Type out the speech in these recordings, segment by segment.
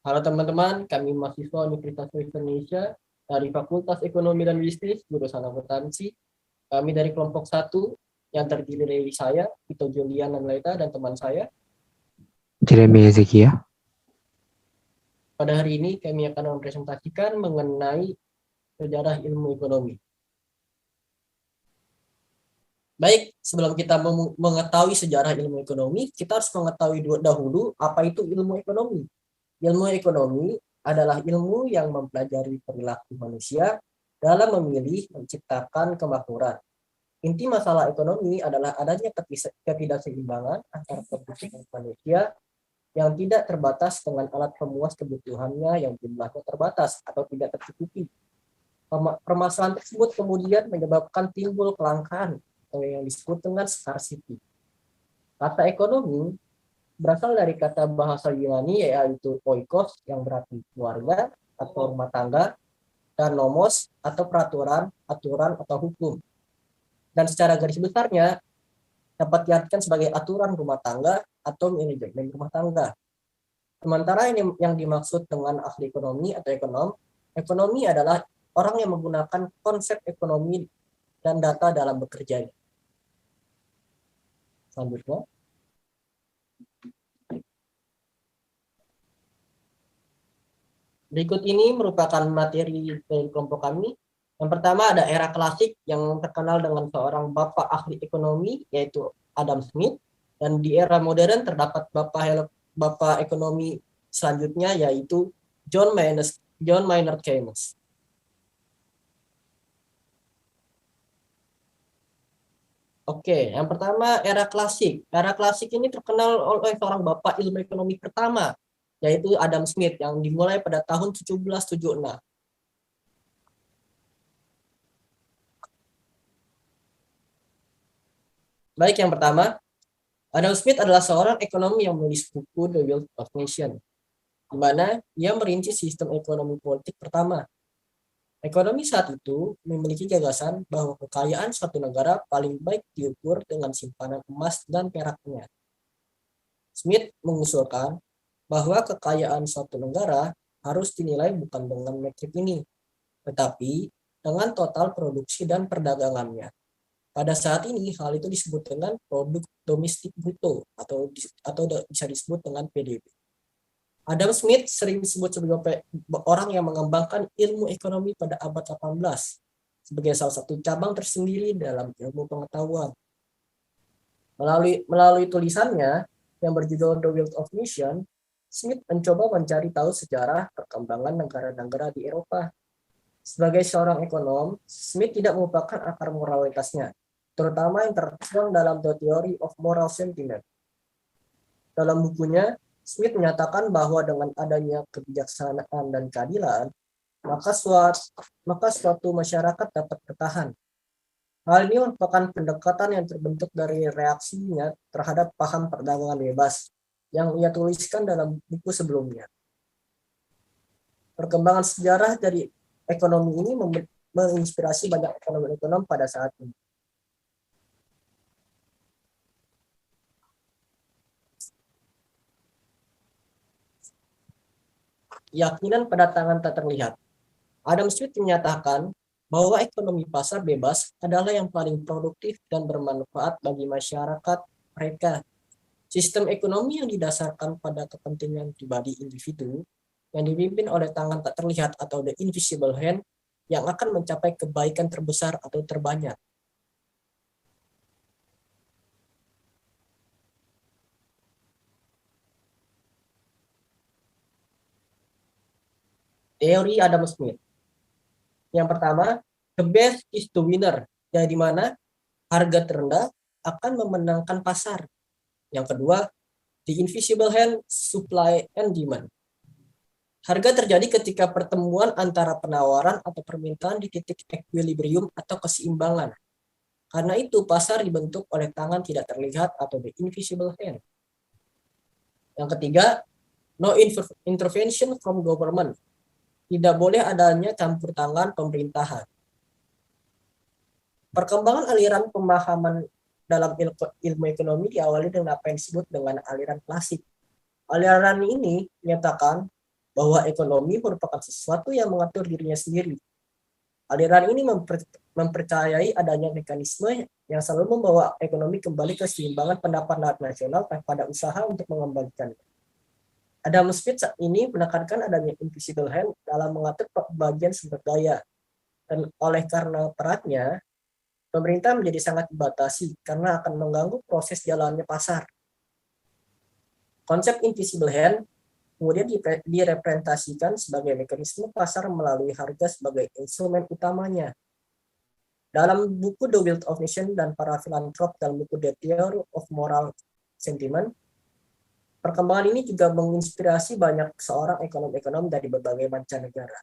Halo teman-teman, kami mahasiswa Universitas Indonesia dari Fakultas Ekonomi dan Bisnis, jurusan akuntansi. Kami dari kelompok 1 yang terdiri dari saya, Vito Julian Laita, dan teman saya. Jeremy Ezekia. Pada hari ini kami akan mempresentasikan mengenai sejarah ilmu ekonomi. Baik, sebelum kita mengetahui sejarah ilmu ekonomi, kita harus mengetahui dahulu apa itu ilmu ekonomi. Ilmu ekonomi adalah ilmu yang mempelajari perilaku manusia dalam memilih menciptakan kemakmuran. Inti masalah ekonomi adalah adanya ketidakseimbangan antara kebutuhan manusia yang tidak terbatas dengan alat pemuas kebutuhannya yang jumlahnya terbatas atau tidak tercukupi. Permasalahan tersebut kemudian menyebabkan timbul kelangkaan atau yang disebut dengan scarcity. Kata ekonomi berasal dari kata bahasa Yunani yaitu oikos yang berarti keluarga atau rumah tangga, dan nomos atau peraturan, aturan atau hukum. Dan secara garis besarnya dapat diartikan sebagai aturan rumah tangga atau manajemen rumah tangga. Sementara ini yang dimaksud dengan ahli ekonomi atau ekonomi adalah orang yang menggunakan konsep ekonomi dan data dalam bekerja. Selanjutnya. Berikut ini merupakan materi dari kelompok kami. Yang pertama ada era klasik yang terkenal dengan seorang bapak ahli ekonomi yaitu Adam Smith, dan di era modern terdapat bapak ekonomi selanjutnya yaitu John Maynard Keynes. Oke, yang pertama era klasik. Era klasik ini terkenal oleh seorang bapak ilmu ekonomi pertama, yaitu Adam Smith, yang dimulai pada tahun 1776. Baik, yang pertama, Adam Smith adalah seorang ekonomi yang menulis buku The Wealth of Nations, di mana ia merinci sistem ekonomi politik pertama. Ekonomi saat itu memiliki gagasan bahwa kekayaan suatu negara paling baik diukur dengan simpanan emas dan peraknya. Smith mengusulkan bahwa kekayaan suatu negara harus dinilai bukan dengan metrik ini, tetapi dengan total produksi dan perdagangannya. Pada saat ini, hal itu disebut dengan produk domestik bruto atau bisa disebut dengan PDB. Adam Smith sering disebut sebagai orang yang mengembangkan ilmu ekonomi pada abad 18 sebagai salah satu cabang tersendiri dalam ilmu pengetahuan. Melalui tulisannya yang berjudul The Wealth of Nations, Smith mencoba mencari tahu sejarah perkembangan negara-negara di Eropa. Sebagai seorang ekonom, Smith tidak melupakan akar moralitasnya, terutama yang tertuang dalam The Theory of Moral Sentiment. Dalam bukunya, Smith menyatakan bahwa dengan adanya kebijaksanaan dan keadilan, maka suatu masyarakat dapat bertahan. Hal ini merupakan pendekatan yang terbentuk dari reaksinya terhadap paham perdagangan bebas yang ia tuliskan dalam buku sebelumnya. Perkembangan sejarah dari ekonomi ini menginspirasi banyak ekonom pada saat ini. Keyakinan pada tangan tak terlihat. Adam Smith menyatakan bahwa ekonomi pasar bebas adalah yang paling produktif dan bermanfaat bagi masyarakat mereka. Sistem ekonomi yang didasarkan pada kepentingan pribadi individu yang dipimpin oleh tangan tak terlihat atau the invisible hand yang akan mencapai kebaikan terbesar atau terbanyak. Teori Adam Smith. Yang pertama, the best is the winner, yang dimana harga terendah akan memenangkan pasar. Yang kedua, the invisible hand, supply and demand. Harga terjadi ketika pertemuan antara penawaran atau permintaan di titik equilibrium atau keseimbangan. Karena itu, pasar dibentuk oleh tangan tidak terlihat atau the invisible hand. Yang ketiga, no intervention from government. Tidak boleh adanya campur tangan pemerintahan. Perkembangan aliran pemahaman dalam ilmu ekonomi diawali dengan apa yang disebut dengan aliran klasik. Aliran ini menyatakan bahwa ekonomi merupakan sesuatu yang mengatur dirinya sendiri. Aliran ini mempercayai adanya mekanisme yang selalu membawa ekonomi kembali ke keseimbangan pendapat nasional pada usaha untuk mengembalikannya. Adam Smith saat ini menekankan adanya invisible hand dalam mengatur pembagian sumber daya, dan oleh karena peratnya, pemerintah menjadi sangat dibatasi karena akan mengganggu proses jalannya pasar. Konsep invisible hand kemudian direpresentasikan sebagai mekanisme pasar melalui harga sebagai instrumen utamanya. Dalam buku The Wealth of Nations dan para filantrop dalam buku The Theory of Moral Sentiment, perkembangan ini juga menginspirasi banyak seorang ekonom-ekonom dari berbagai mancanegara.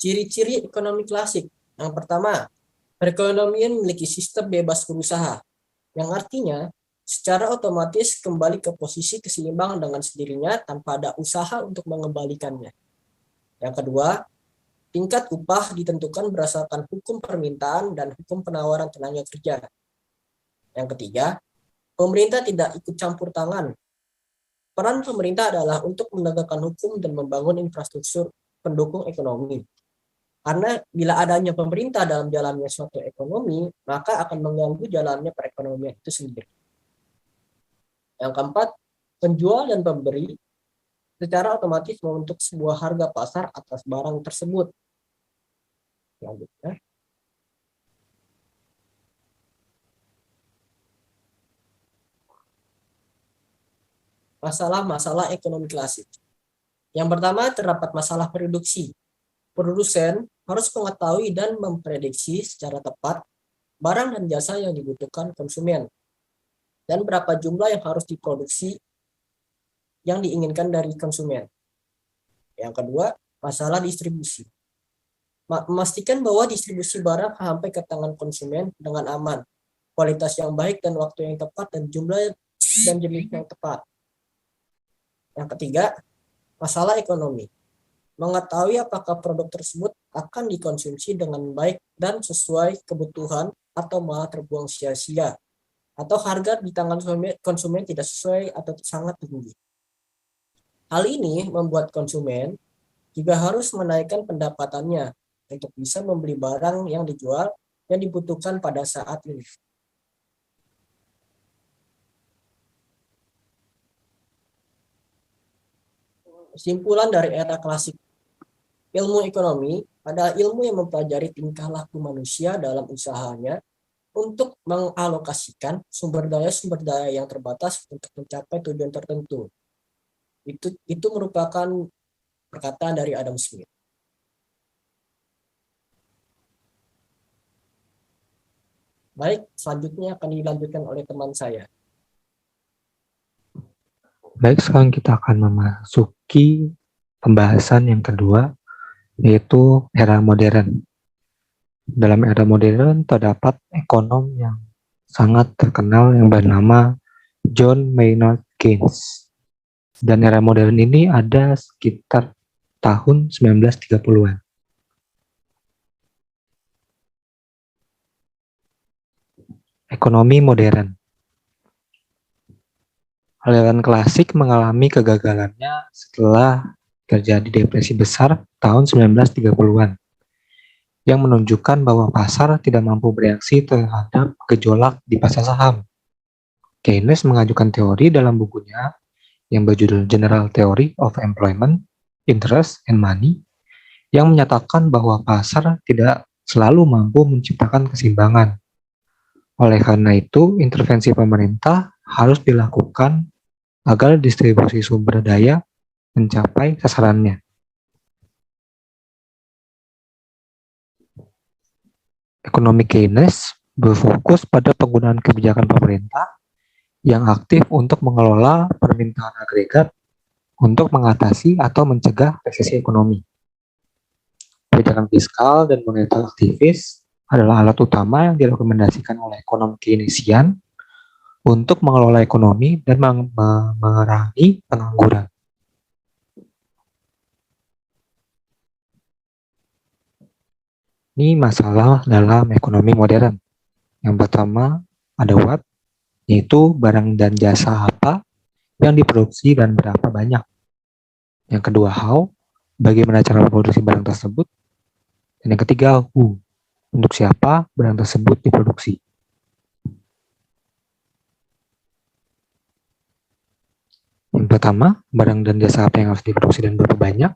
Ciri-ciri ekonomi klasik. Yang pertama, perekonomian memiliki sistem bebas berusaha, yang artinya secara otomatis kembali ke posisi keseimbangan dengan sendirinya tanpa ada usaha untuk mengembalikannya. Yang kedua, tingkat upah ditentukan berdasarkan hukum permintaan dan hukum penawaran tenaga kerja. Yang ketiga, pemerintah tidak ikut campur tangan. Peran pemerintah adalah untuk menegakkan hukum dan membangun infrastruktur pendukung ekonomi. Karena bila adanya pemerintah dalam jalannya suatu ekonomi, maka akan mengganggu jalannya perekonomian itu sendiri. Yang keempat, penjual dan pemberi secara otomatis membentuk sebuah harga pasar atas barang tersebut. Selanjutnya, masalah-masalah ekonomi klasik. Yang pertama, terdapat masalah produksi. Produsen harus mengetahui dan memprediksi secara tepat barang dan jasa yang dibutuhkan konsumen dan berapa jumlah yang harus diproduksi yang diinginkan dari konsumen. Yang kedua, masalah distribusi. Memastikan bahwa distribusi barang sampai ke tangan konsumen dengan aman, kualitas yang baik dan waktu yang tepat dan jumlah dan jenis yang tepat. Yang ketiga, masalah ekonomi. Mengetahui apakah produk tersebut akan dikonsumsi dengan baik dan sesuai kebutuhan atau malah terbuang sia-sia, atau harga di tangan konsumen tidak sesuai atau sangat tinggi. Hal ini membuat konsumen juga harus menaikkan pendapatannya untuk bisa membeli barang yang dijual yang dibutuhkan pada saat ini. Kesimpulan dari era klasik. Ilmu ekonomi adalah ilmu yang mempelajari tingkah laku manusia dalam usahanya untuk mengalokasikan sumber daya yang terbatas untuk mencapai tujuan tertentu. Itu merupakan perkataan dari Adam Smith. Baik, selanjutnya akan dilanjutkan oleh teman saya. Baik, sekarang kita akan memasuki pembahasan yang kedua, yaitu era modern. Dalam era modern terdapat ekonom yang sangat terkenal yang bernama John Maynard Keynes. Dan era modern ini ada sekitar tahun 1930-an. Ekonomi modern. Aliran klasik mengalami kegagalannya setelah terjadi depresi besar tahun 1930-an yang menunjukkan bahwa pasar tidak mampu bereaksi terhadap gejolak di pasar saham. Keynes mengajukan teori dalam bukunya yang berjudul General Theory of Employment, Interest, and Money yang menyatakan bahwa pasar tidak selalu mampu menciptakan keseimbangan. Oleh karena itu, intervensi pemerintah harus dilakukan agar distribusi sumber daya mencapai sasarannya. Ekonomi Keynes berfokus pada penggunaan kebijakan pemerintah yang aktif untuk mengelola permintaan agregat untuk mengatasi atau mencegah resesi ekonomi. Kebijakan fiskal dan moneter aktivis adalah alat utama yang direkomendasikan oleh ekonom Keynesian untuk mengelola ekonomi dan mengurangi pengangguran. Ini masalah dalam ekonomi modern. Yang pertama ada what, yaitu barang dan jasa apa yang diproduksi dan berapa banyak. Yang kedua, how, bagaimana cara memproduksi barang tersebut. Dan yang ketiga, who, untuk siapa barang tersebut diproduksi. Yang pertama, barang dan jasa apa yang harus diproduksi dan berapa banyak.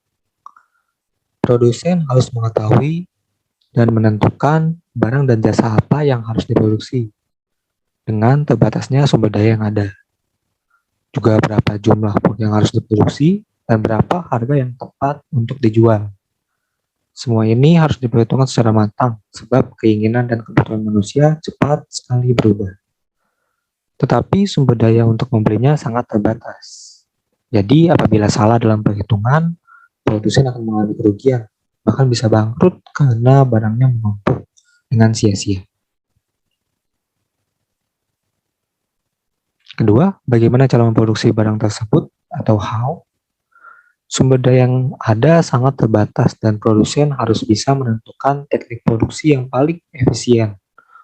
Produsen harus mengetahui dan menentukan barang dan jasa apa yang harus diproduksi dengan terbatasnya sumber daya yang ada. Juga berapa jumlah produk yang harus diproduksi dan berapa harga yang tepat untuk dijual. Semua ini harus diperhitungkan secara matang sebab keinginan dan kebutuhan manusia cepat sekali berubah. Tetapi sumber daya untuk membelinya sangat terbatas. Jadi apabila salah dalam perhitungan, produsen akan mengalami kerugian, bahkan bisa bangkrut karena barangnya menumpuk dengan sia-sia. Kedua, bagaimana cara memproduksi barang tersebut atau how? Sumber daya yang ada sangat terbatas dan produsen harus bisa menentukan teknik produksi yang paling efisien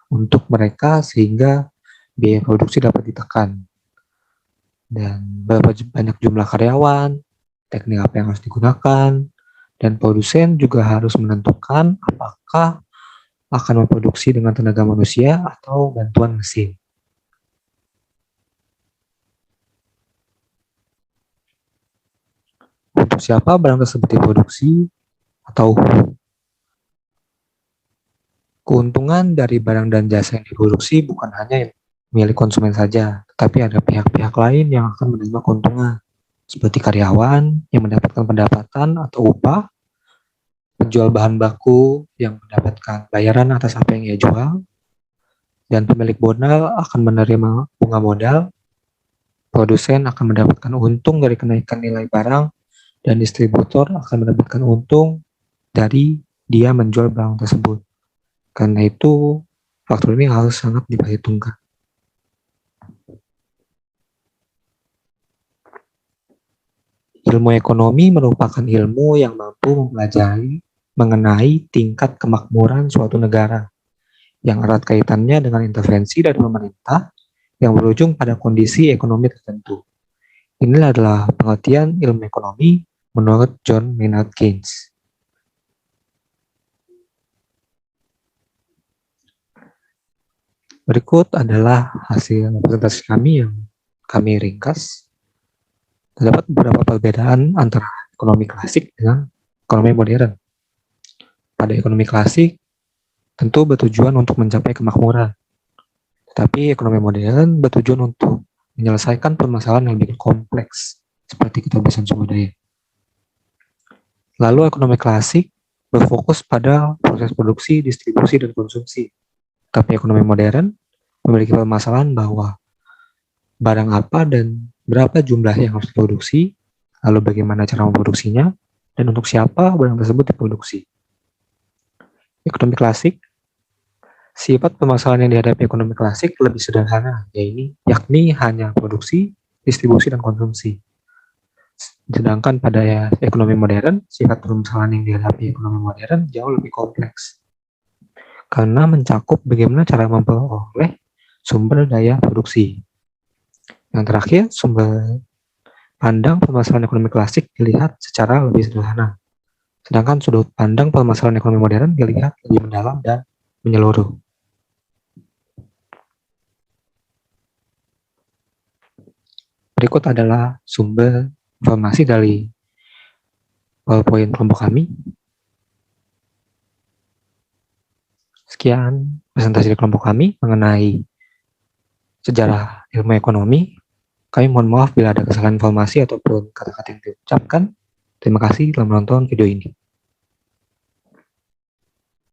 untuk mereka sehingga biaya produksi dapat ditekan. Dan berapa banyak jumlah karyawan, teknik apa yang harus digunakan, dan produsen juga harus menentukan apakah akan memproduksi dengan tenaga manusia atau bantuan mesin. Untuk siapa barang tersebut diproduksi atau keuntungan dari barang dan jasa yang diproduksi bukan hanya milik konsumen saja, tetapi ada pihak-pihak lain yang akan menerima keuntungan, seperti karyawan yang mendapatkan pendapatan atau upah, penjual bahan baku yang mendapatkan bayaran atas apa yang ia jual, dan pemilik modal akan menerima bunga modal, produsen akan mendapatkan untung dari kenaikan nilai barang, dan distributor akan mendapatkan untung dari dia menjual barang tersebut. Karena itu, faktor ini harus sangat diperhitungkan. Ilmu ekonomi merupakan ilmu yang mampu mempelajari mengenai tingkat kemakmuran suatu negara, yang erat kaitannya dengan intervensi dari pemerintah yang berujung pada kondisi ekonomi tertentu. Inilah adalah pengertian ilmu ekonomi menurut John Maynard Keynes. Berikut adalah hasil presentasi kami yang kami ringkas. Terdapat beberapa perbedaan antara ekonomi klasik dengan ekonomi modern. Pada ekonomi klasik, tentu bertujuan untuk mencapai kemakmuran. Tetapi ekonomi modern bertujuan untuk menyelesaikan permasalahan yang lebih kompleks, seperti keterbatasan sumber daya. Lalu ekonomi klasik berfokus pada proses produksi, distribusi, dan konsumsi. Tapi ekonomi modern memiliki permasalahan bahwa barang apa dan berapa jumlah yang harus diproduksi, lalu bagaimana cara memproduksinya, dan untuk siapa barang tersebut diproduksi. Ekonomi klasik, sifat permasalahan yang dihadapi ekonomi klasik lebih sederhana, yakni hanya produksi, distribusi, dan konsumsi. Sedangkan pada ekonomi modern, sifat permasalahan yang dihadapi ekonomi modern jauh lebih kompleks. Karena mencakup bagaimana cara memperoleh sumber daya produksi. Yang terakhir, sumber pandang permasalahan ekonomi klasik dilihat secara lebih sederhana. Sedangkan sudut pandang permasalahan ekonomi modern dilihat lebih mendalam dan menyeluruh. Berikut adalah sumber informasi dari PowerPoint kelompok kami. Sekian presentasi dari kelompok kami mengenai sejarah ilmu ekonomi. Kami mohon maaf bila ada kesalahan informasi ataupun kata-kata yang diucapkan. Terima kasih telah menonton video ini.